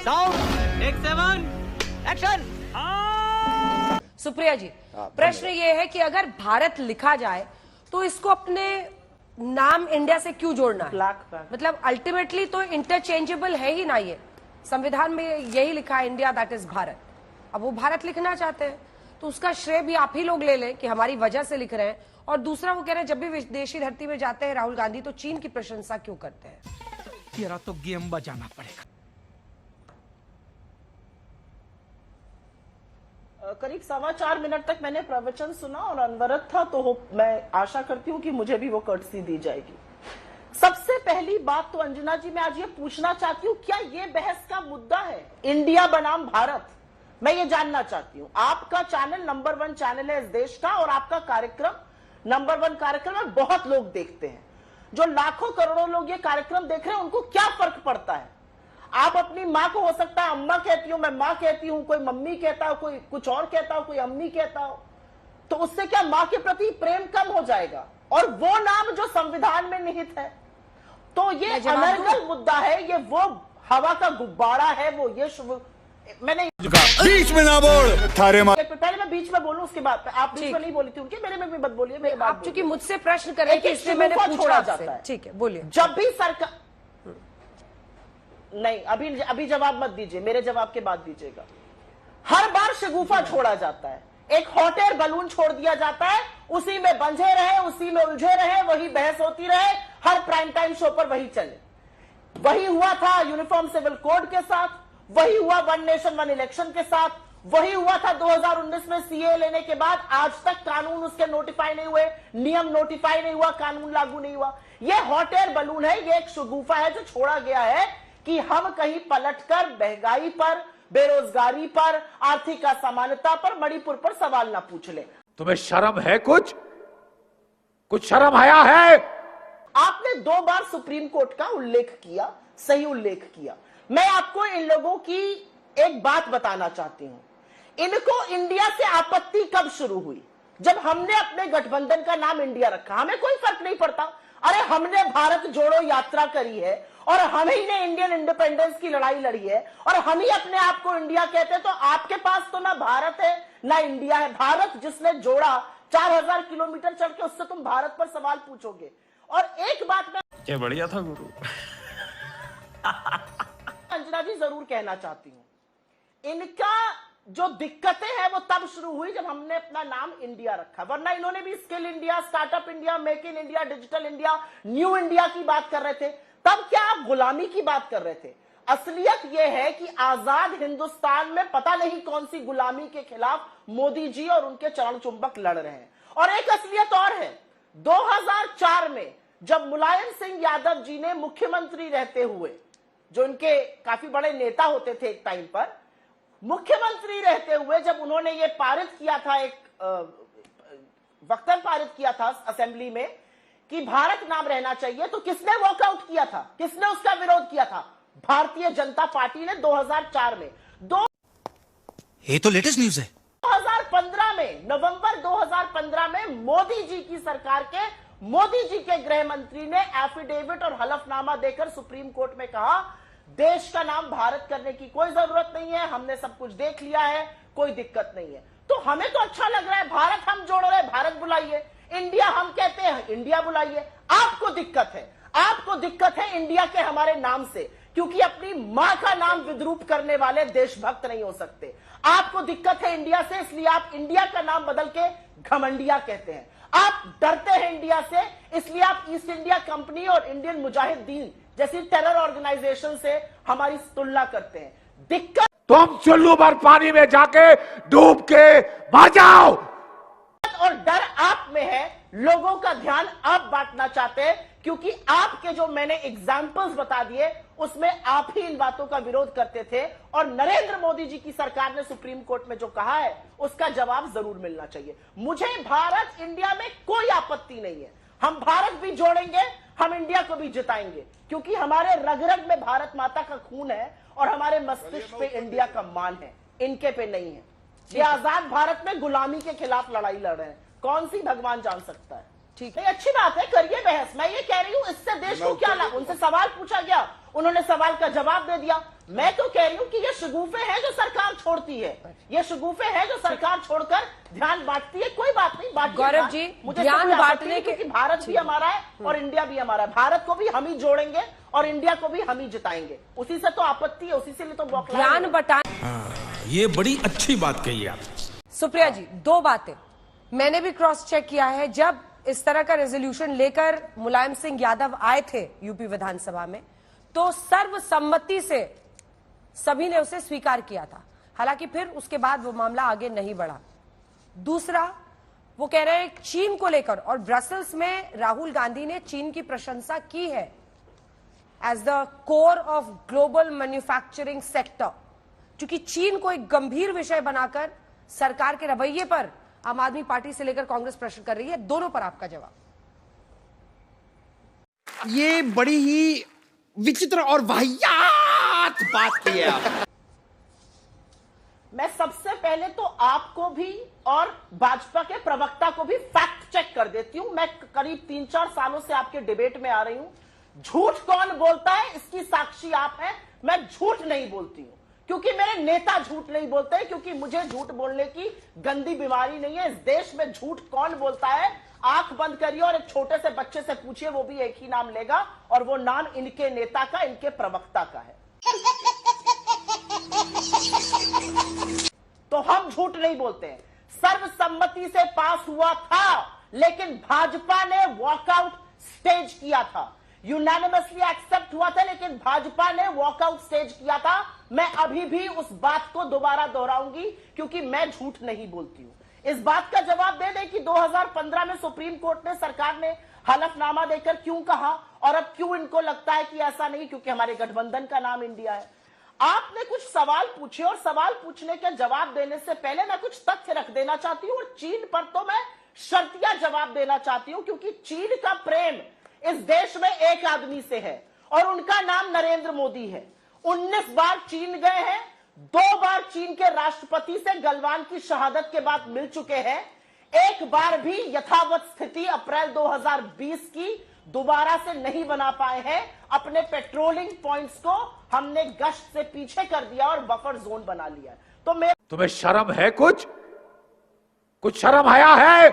Sound take 7 action. Supriya ji, प्रश्न ये है कि अगर भारत लिखा जाए तो इसको अपने नाम इंडिया से क्यों जोड़ना है? मतलब अल्टीमेटली तो इंटरचेंजेबल है ही ना, ये संविधान में यही लिखा है इंडिया दैट इज भारत। अब वो भारत लिखना चाहते हैं तो उसका श्रेय भी आप ही लोग ले लें कि हमारी वजह से लिख रहे हैं। और दूसरा वो कह रहे हैं जब भी विदेशी धरती में जाते हैं राहुल गांधी तो चीन की प्रशंसा क्यों करते हैं? तेरा तो गेम बजाना पड़ेगा। करीब 4.25 मिनट तक मैंने प्रवचन सुना और अनवरत था, तो मैं आशा करती हूँ कि मुझे भी वो कर्टसी दी जाएगी। सबसे पहली बात तो अंजना जी, मैं आज ये पूछना चाहती हूँ, क्या ये बहस का मुद्दा है इंडिया बनाम भारत? मैं ये जानना चाहती हूँ। आपका चैनल नंबर 1 चैनल है इस देश का और आपका कार्यक्रम नंबर 1 कार्यक्रम है, बहुत लोग देखते हैं। जो लाखों करोड़ों लोग ये कार्यक्रम देख रहे हैं उनको क्या फर्क पड़ता है? आप अपनी माँ को हो सकता है अम्मा कहती हूं, मैं माँ कहती हूं, कोई मम्मी कहता हो, कोई कुछ और कहता हो, कोई अम्मी कहता हो, तो उससे क्या माँ के प्रति प्रेम कम हो जाएगा? और वो नाम जो संविधान में निहित है, तो ये अनर्गल मुद्दा है, ये वो हवा का गुब्बारा है, वो ये मैंने बीच में ना बोल थारे पहले मैं बीच में बोलूं, उसके बाद आप बीच में नहीं बोली थी उनके, मेरे में भी मत बोलिए, मेरे बात। आप चूंकि मुझसे प्रश्न कर रहे हैं कि इसलिए मैंने पूछा जाता है। ठीक है, बोलिए। जब भी सरकार नहीं, अभी जवाब मत दीजिए, मेरे जवाब के बाद दीजिएगा। हर बार शगुफा छोड़ा जाता है, एक हॉट एयर बलून छोड़ दिया जाता है, उसी में बंझे रहे, उसी में उलझे रहे, वही बहस होती रहे, हर प्राइम टाइम शो पर वही चले। वही हुआ था यूनिफॉर्म सिविल कोड के साथ, वही हुआ वन नेशन वन इलेक्शन के साथ, वही हुआ था 2019 में सीए लेने के बाद। आज तक कानून उसके नोटिफाई नहीं हुए, नियम नोटिफाई नहीं हुआ, कानून लागू नहीं हुआ। यह हॉट एयर बलून है, यह एक शगुफा है जो छोड़ा गया है कि हम कहीं पलटकर महंगाई पर, बेरोजगारी पर, आर्थिक असमानता पर, मणिपुर पर सवाल ना पूछ ले। तुम्हें शर्म है? कुछ शर्म आया है? आपने 2 बार सुप्रीम कोर्ट का उल्लेख किया, सही उल्लेख किया। मैं आपको इन लोगों की एक बात बताना चाहती हूं। इनको इंडिया से आपत्ति कब शुरू हुई? जब हमने अपने गठबंधन का नाम इंडिया रखा। हमें कोई फर्क नहीं पड़ता, अरे हमने भारत जोड़ो यात्रा करी है और हम ही ने इंडियन इंडिपेंडेंस की लड़ाई लड़ी है और हम ही अपने आप को इंडिया कहते हैं, तो आपके पास तो ना भारत है ना इंडिया है। भारत जिसने जोड़ा 4000 किलोमीटर चढ़ के, उससे तुम भारत पर सवाल पूछोगे। और एक बात मैं क्या बढ़िया था गुरु अंजना जी जरूर कहना चाहती हूं, इनका जो दिक्कतें हैं वो तब शुरू हुई जब हमने अपना नाम इंडिया रखा, वरना इन्होंने भी skill India, startup India, make in India, digital India, new India की बात कर रहे थे। तब क्या आप गुलामी की बात कर रहे थे? असलियत यह है कि आजाद हिंदुस्तान में पता नहीं कौन सी गुलामी के खिलाफ मोदी जी और उनके चरण चुंबक लड़ रहे हैं। और एक असलियत और है, 2004 में जब मुलायम सिंह यादव जी ने मुख्यमंत्री रहते हुए, जो इनके काफी बड़े नेता होते थे एक टाइम पर, मुख्यमंत्री रहते हुए जब उन्होंने ये पारित किया था, एक वक्तव्य पारित किया था असेंबली में कि भारत नाम रहना चाहिए, तो किसने वॉकआउट किया था? किसने उसका विरोध किया था? भारतीय जनता पार्टी ने 2004 में। ये तो लेटेस्ट न्यूज़ है। 2015 में, नवंबर 2015 में मोदी जी की सरकार के, मोदी जी के गृह मंत्री ने एफिडेविट और हलफनामा देकर सुप्रीम कोर्ट में कहा देश का नाम भारत करने की कोई जरूरत नहीं है, हमने सब कुछ देख लिया है, कोई दिक्कत नहीं है। तो हमें तो अच्छा लग रहा है, भारत हम जोड़ रहे हैं, भारत बुलाइए, इंडिया हम कहते हैं, इंडिया बुलाइए। आपको दिक्कत है, आपको दिक्कत है इंडिया के हमारे नाम से, क्योंकि अपनी मां का नाम विद्रूप करने वाले देशभक्त नहीं हो सकते। आपको दिक्कत है इंडिया से, इसलिए आप इंडिया का नाम बदल के घमंडिया कहते हैं। आप डरते हैं इंडिया से, इसलिए आप ईस्ट इंडिया कंपनी और इंडियन मुजाहिदीन जैसी टेरर ऑर्गेनाइजेशन से हमारी तुलना करते हैं। दिक्कत तुम चुल्लू भर पानी में जाके डूब के मर जाओ। और डर आप में है, लोगों का ध्यान आप बांटना चाहते हैं, क्योंकि आपके जो मैंने एग्जाम्पल्स बता दिए उसमें आप ही इन बातों का विरोध करते थे। और नरेंद्र मोदी जी की सरकार ने सुप्रीम कोर्ट में जो कहा है उसका जवाब जरूर मिलना चाहिए। मुझे भारत इंडिया में कोई आपत्ति नहीं है, हम भारत भी जोड़ेंगे, हम इंडिया को भी जिताएंगे, क्योंकि हमारे रग रग में भारत माता का खून है और हमारे मस्तिष्क पे इंडिया का मान है, इनके पे नहीं है। ये आजाद भारत में गुलामी के खिलाफ लड़ाई लड़ रहे हैं, कौन सी भगवान जान सकता है। ठीक है, अच्छी बात है, करिए बहस। मैं ये कह रही हूं, इससे देश को क्या लाभ? उनसे सवाल पूछा गया, उन्होंने सवाल का जवाब दे दिया। मैं तो कह रही हूं कि ये शगुफे हैं जो सरकार छोड़ती है, ये शगुफे हैं जो सरकार छोड़कर ध्यान बांटती है। कोई बात नहीं, बांटिए। गौरव जी, मुझे ध्यान कोई आपत्ति बांटने नहीं, के क्योंकि भारत भी हमारा है और इंडिया भी हमारा है। भारत को भी हम ही जोड़ेंगे और इंडिया को भी हम ही जिताएंगे। उसी से तो आपत्ति है, उसी से तो बौखलाहट है। ध्यान बटाने, ये बड़ी अच्छी बात कही आप। सुप्रिया जी, दो बातें मैंने भी क्रॉस चेक किया है। जब इस तरह का रेजोल्यूशन लेकर मुलायम सिंह यादव आए थे यूपी विधानसभा में, तो सर्वसम्मति से सभी ने उसे स्वीकार किया था। हालांकि फिर उसके बाद वो मामला आगे नहीं बढ़ा। दूसरा, वो कह रहे हैं चीन को लेकर, और ब्रसल्स में राहुल गांधी ने चीन की प्रशंसा की है as the core of global manufacturing sector, क्योंकि चीन को एक गंभीर विषय बनाकर सरकार के रवैये पर आम आदमी पार्टी से लेकर कांग्रेस प्रश्न कर रही है। दोनों पर आपका जवाब। ये बड़ी ही विचित्र और वाहियात बात की है आप। मैं सबसे पहले तो आपको भी और भाजपा के प्रवक्ता को भी फैक्ट चेक कर देती हूं। मैं करीब 3-4 सालों से आपके डिबेट में आ रही हूं। झूठ कौन बोलता है इसकी साक्षी आप हैं। मैं झूठ नहीं बोलती हूं, क्योंकि मेरे नेता झूठ नहीं बोलते हैं, क्योंकि मुझे झूठ बोलने की गंदी बीमारी नहीं है। इस देश में झूठ कौन बोलता है, आंख बंद करिए और एक छोटे से बच्चे से पूछिए, वो भी एक ही नाम लेगा, और वो नाम इनके नेता का, इनके प्रवक्ता का है। तो हम झूठ नहीं बोलते हैं। सर्वसम्मति से पास हुआ था, लेकिन भाजपा ने वॉकआउट स्टेज किया था। यूनानिमसली एक्सेप्ट हुआ था, लेकिन भाजपा ने वॉकआउट स्टेज किया था। मैं अभी भी उस बात को दोबारा दोहराऊंगी, क्योंकि मैं झूठ नहीं बोलती हूं। इस बात का जवाब दे दें कि 2015 में सुप्रीम कोर्ट ने, सरकार ने हलफनामा देकर क्यों कहा, और अब क्यों इनको लगता है कि ऐसा नहीं, क्योंकि हमारे गठबंधन का नाम इंडिया है। आपने कुछ सवाल पूछे, और सवाल पूछने के जवाब देने से पहले मैं कुछ तथ्य रख देना चाहती हूं, और चीन पर तो मैं शर्तिया जवाब देना चाहती हूं, क्योंकि चीन का प्रेम इस देश में एक आदमी से है, और उनका नाम नरेंद्र मोदी है। 19 बार चीन गए हैं, 2 बार चीन के राष्ट्रपति से गलवान की शहादत के बाद मिल चुके हैं। एक बार भी यथावत स्थिति अप्रैल 2020 की दोबारा से नहीं बना पाए हैं। अपने पेट्रोलिंग पॉइंट्स को हमने गश्त से पीछे कर दिया और बफर जोन बना लिया। तो मैं, तुम्हें शर्म है? कुछ शर्म आया है?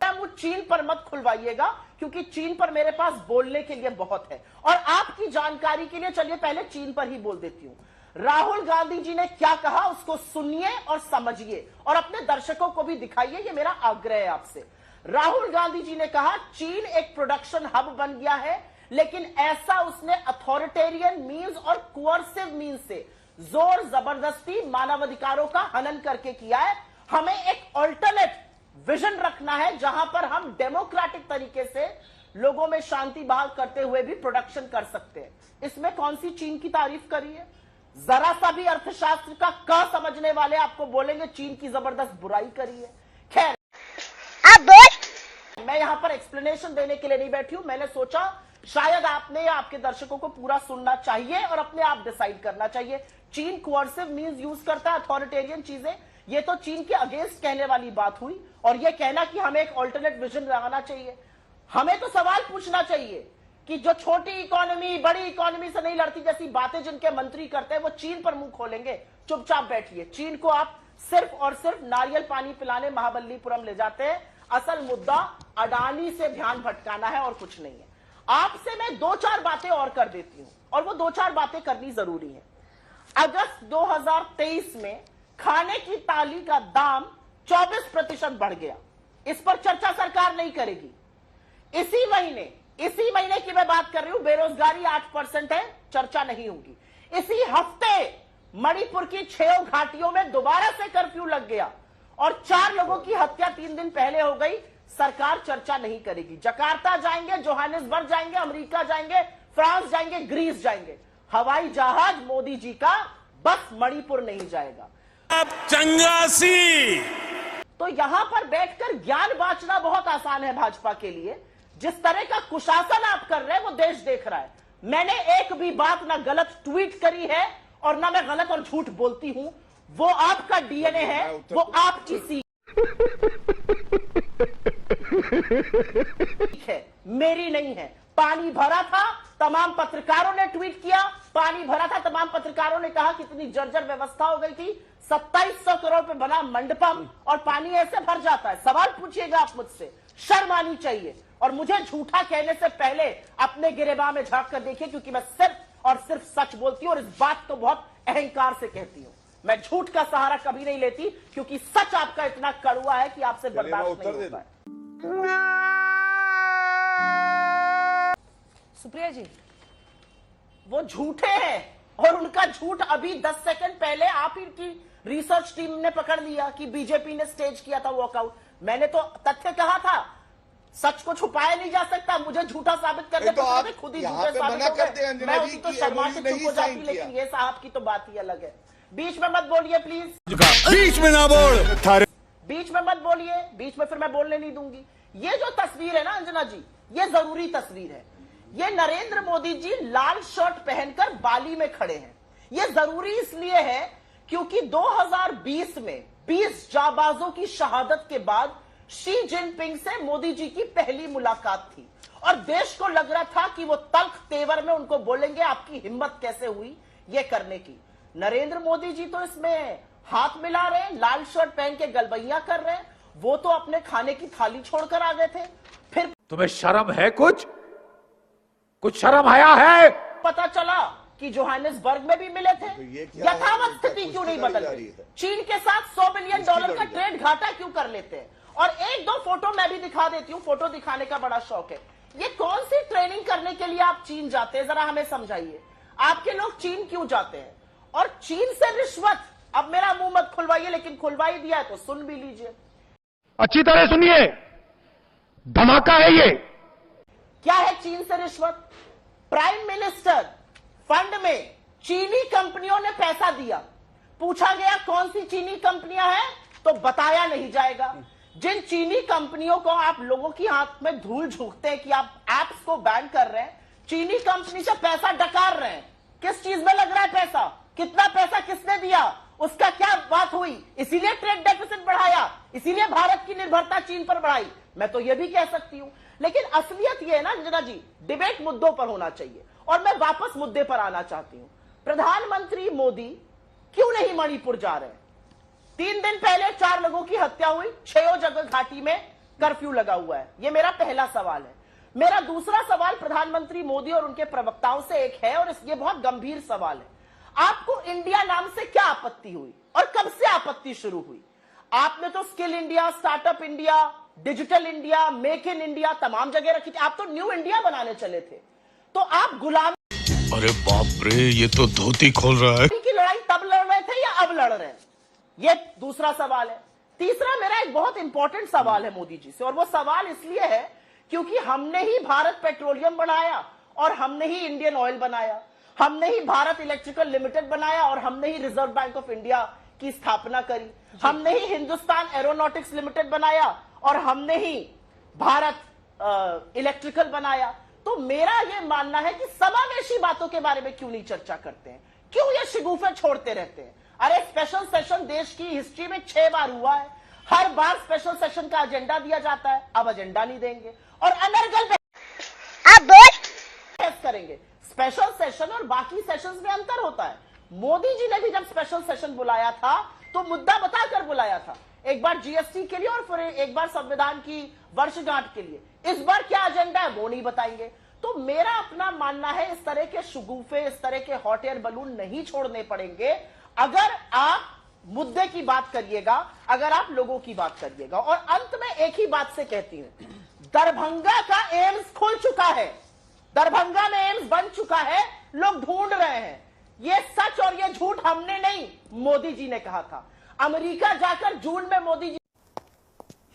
मुझ चीन पर मत खुलवाइएगा, क्योंकि चीन पर मेरे पास बोलने के लिए बहुत है। और आपकी जानकारी के लिए चलिए पहले चीन पर ही बोल देती हूं। राहुल गांधी जी ने क्या कहा उसको सुनिए और समझिए, और अपने दर्शकों को भी दिखाइए, ये मेरा आग्रह है आपसे। राहुल गांधी जी ने कहा चीन एक प्रोडक्शन हब बन गया है, लेकिन ऐसा उसने अथॉरिटेरियन मीन्स और कोअर्सिव मीन्स से, जोर जबरदस्ती मानवाधिकारों का हनन करके किया है। हमें एक ऑल्टरनेट विजन रखना है, जहां पर हम डेमोक्रेटिक तरीके से लोगों में शांति बहाल करते हुए भी प्रोडक्शन कर सकते हैं। इसमें कौन सी चीन की तारीफ करी है? जरा सा भी अर्थशास्त्र का क समझने वाले आपको बोलेंगे चीन की जबरदस्त बुराई करी है। खैर, अब बोल। मैं यहां पर एक्सप्लेनेशन देने के लिए नहीं बैठी हूं। मैंने सोचा शायद आपने या आपके दर्शकों को पूरा सुनना चाहिए और अपने आप डिसाइड करना चाहिए। चीन कोअर्सिव मीन्स यूज करता है, अथॉरिटेरियन चीजें, ये तो चीन के अगेंस्ट कहने वाली बात हुई। और ये कहना कि हमें एक ऑल्टरनेट विजन लगाना चाहिए। हमें तो सवाल पूछना चाहिए कि जो छोटी इकोनॉमी बड़ी इकोनॉमी से नहीं लड़ती जैसी बातें जिनके मंत्री करते हैं, वो चीन पर मुंह खोलेंगे। चुपचाप बैठिए। चीन को आप सिर्फ और सिर्फ नारियल पानी पिलाने महाबलीपुरम ले जाते हैं। असल मुद्दा अडानी से ध्यान भटकाना है और कुछ नहीं है। आपसे मैं 2-4 बातें और कर देती हूं, और वो 2-4 बातें करनी जरूरी है। अगस्त 2023 में खाने की थाली का दाम 24% बढ़ गया। इस पर चर्चा सरकार नहीं करेगी। इसी महीने की मैं बात कर रही हूं, बेरोजगारी 8% है, चर्चा नहीं होगी। इसी हफ्ते मणिपुर की 6 घाटियों में दोबारा से कर्फ्यू लग गया और 4 लोगों की हत्या 3 दिन पहले हो गई। सरकार चर्चा नहीं करेगी। जकार्ता जाएंगे, जोहानिसबर्ग जाएंगे, अमेरिका जाएंगे, फ्रांस जाएंगे, ग्रीस जाएंगे। हवाई जहाज मोदी जी का, बस मणिपुर नहीं जाएगा। अब चंगासी। तो यहां पर बैठकर ज्ञान बांटना बहुत आसान है भाजपा के लिए। जिस तरह का कुशासन आप कर रहे हैं वो देश देख रहा है। मैंने एक भी बात ना गलत ट्वीट करी है और ना मैं गलत और झूठ बोलती हूं। वो आपका डीएनए है, वो आपकी सीख है, मेरी नहीं है। पानी भरा था, तमाम पत्रकारों ने ट्वीट किया, पानी भरा था, तमाम पत्रकारों ने कहा कितनी जर्जर व्यवस्था हो गई थी, 2700 करोड़ पे बना मंडपम और पानी ऐसे भर जाता है। सवाल पूछिएगा आप मुझसे, शर्म आनी चाहिए। और मुझे झूठा कहने से पहले अपने गिरेबान में झांक कर देखिए, क्योंकि मैं सिर्फ और सिर्फ सच बोलती हूं और इस बात को बहुत अहंकार से कहती हूं। मैं झूठ का सहारा कभी नहीं लेती, क्योंकि सच आपका इतना कड़वा है कि आपसे बर्दाश्त नहीं होता है। सुप्रिया जी, वो झूठे हैं और उनका झूठ अभी 10 सेकंड पहले आप ही की रिसर्च टीम ने पकड़ लिया कि बीजेपी ने स्टेज किया था वॉकआउट। मैंने तो तथ्य कहा था, सच को छुपाया नहीं जा सकता। मुझे झूठा साबित करने तो आप पर खुद ही यहाँ झूठे पे मना साबित हो करते हैं गए। अंजना मैं जी उसी तो कि शर्मा MOU से नहीं चुप हो जाती, साइन लेकिन किया। ये साहब की तो बात ही अलग है। बीच में मत बोलिए प्लीज, बीच में ना बोल। बीच में मत बोलिए, बीच में फिर मैं बोलने नहीं दूंगी। ये जो तस्वीर है ना अंजना जी, ये जरूरी तस्वीर है। ये नरेंद्र मोदी जी लाल शर्ट पहनकर बाली में खड़े हैं। ये जरूरी इसलिए है क्योंकि 2020 में 20 जाबाजों की शहादत के बाद शी जिनपिंग से मोदी जी की पहली मुलाकात थी और देश को लग रहा था कि वो तल्ख तेवर में उनको बोलेंगे आपकी हिम्मत कैसे हुई ये करने की। नरेंद्र मोदी जी तो इसमें हाथ मिला रहे हैं, लाल शर्ट पहन के गलबैया कर रहे हैं। वो तो अपने खाने की थाली छोड़कर आ गए थे। फिर तुम्हें शर्म है? कुछ शर्म आया है? पता चला कि जोहानिसबर्ग में भी मिले थे। ये क्या यथावत है? स्थिति क्यों नहीं कुश्ती बदल लड़ी रही? जा रही है। चीन के साथ $100 बिलियन का लड़ी जा रही ट्रेड घाटा क्यों कर लेते हैं? और एक दो फोटो मैं भी दिखा देती हूं, फोटो दिखाने का बड़ा शौक है। ये कौन सी ट्रेनिंग करने के लिए आप चीन जाते हैं, जरा हमें समझाइए। आपके लोग चीन क्यों जाते हैं? और चीन से रिश्वत, अब मेरा मुंह मत खुलवाइए, लेकिन खुलवा ही दिया है तो सुन भी लीजिए। अच्छी तरह सुनिए, धमाका है ये। क्या है चीन से रिश्वत? प्राइम मिनिस्टर फंड में चीनी कंपनियों ने पैसा दिया। पूछा गया कौन सी चीनी कंपनियां हैं, तो बताया नहीं जाएगा। जिन चीनी कंपनियों को आप लोगों की हाथ में धूल झोंकते हैं कि आप एप्स को बैन कर रहे हैं, चीनी कंपनी से पैसा डकार रहे हैं। किस चीज में लग रहा है पैसा? कितना पैसा किसने दिया? उसका क्या बात हुई? इसीलिए ट्रेड डेफिसिट बढ़ाया, इसीलिए भारत की निर्भरता चीन पर बढ़ाई। मैं तो यह भी कह सकती हूं। लेकिन असलियत यह है ना अंजना जी, डिबेट मुद्दों पर होना चाहिए। और मैं वापस मुद्दे पर आना चाहती हूं। प्रधानमंत्री मोदी क्यों नहीं मणिपुर जा रहे? 3 दिन पहले 4 लोगों की हत्या हुई, 6 जगह घाटी में कर्फ्यू लगा हुआ है। यह मेरा पहला सवाल है। मेरा दूसरा सवाल प्रधानमंत्री मोदी और उनके प्रवक्ताओं से एक है, और ये बहुत गंभीर सवाल है। आपको इंडिया नाम से क्या आपत्ति हुई और कब से आपत्ति शुरू हुई? आपने तो skill India, startup India, digital India, make in India तमाम जगह रखी थी। आप तो न्यू इंडिया बनाने चले थे। तो आप गुलाम अरे बाप रे, ये तो धोती खोल रहा है। की लड़ाई तब लड़ रहे थे या अब लड़ रहे हैं? ये दूसरा सवाल है। तीसरा मेरा एक बहुत इंपॉर्टेंट सवाल है मोदी जी से, और वो सवाल इसलिए है क्योंकि हमने ही भारत पेट्रोलियम बनाया और हमने ही इंडियन ऑयल बनाया, हमने ही भारत इलेक्ट्रिकल लिमिटेड बनाया और हमने ही रिजर्व बैंक ऑफ इंडिया की स्थापना करी, हमने ही हिंदुस्तान एरोनॉटिक्स लिमिटेड बनाया और हमने ही भारत इलेक्ट्रिकल बनाया। तो मेरा यह मानना है कि समावेशी बातों के बारे में क्यों नहीं चर्चा करते हैं? क्यों ये शिगुफे छोड़ते रहते हैं? अरे स्पेशल सेशन देश की हिस्ट्री में 6 बार हुआ है। हर बार स्पेशल सेशन का एजेंडा दिया जाता है, अब एजेंडा नहीं देंगे और अनर्गल अब बोल बहस करेंगे। स्पेशल सेशन और बाकी सेशंस में अंतर होता है। मोदी जी ने भी जब स्पेशल सेशन बुलाया था तो मुद्दा बताकर बुलाया था, एक बार जीएसटी के लिए और फिर एक बार संविधान की वर्षगांठ के लिए। इस बार क्या एजेंडा है वो नहीं बताएंगे। तो मेरा अपना मानना है इस तरह के शुगुफे, इस तरह के हॉट एयर बलून नहीं छोड़ने पड़ेंगे अगर आप मुद्दे की बात करिएगा, अगर आप लोगों की बात करिएगा। और अंत में एक ही बात से कहती हूं, दरभंगा का एम्स खुल चुका है, दरभंगा में एम्स बन चुका है, लोग ढूंढ रहे हैं। ये सच और ये झूठ हमने नहीं, मोदी जी ने कहा था। अमेरिका जाकर जून में मोदी जी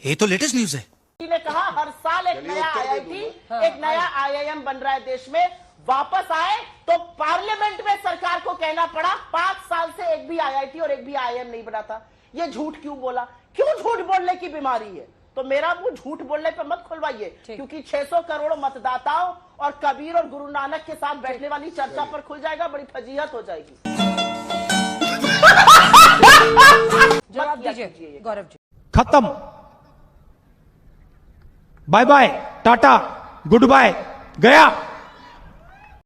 ये तो लेटेस्ट न्यूज है। ने कहा हर साल एक नया आईआईटी, एक नया आईआईएम बन रहा है देश में। वापस आए तो पार्लियामेंट में सरकार को कहना पड़ा 5 साल से एक भी आईआईटी और एक भी आईआईएम नहीं बना था। ये झूठ क्यों बोला? क्यों झूठ बोलने की बीमारी है? तो मेरा मुंह झूठ बोलने पे मत खुलवाइए, क्योंकि 600 करोड़ मतदाताओं और कबीर और गुरु नानक के साथ बैठने वाली चर्चा पर खुल जाएगा, बड़ी फजीहत हो जाएगी। जवाब दीजिए गौरव जी। खत्म, bye bye, tata, goodbye, गया।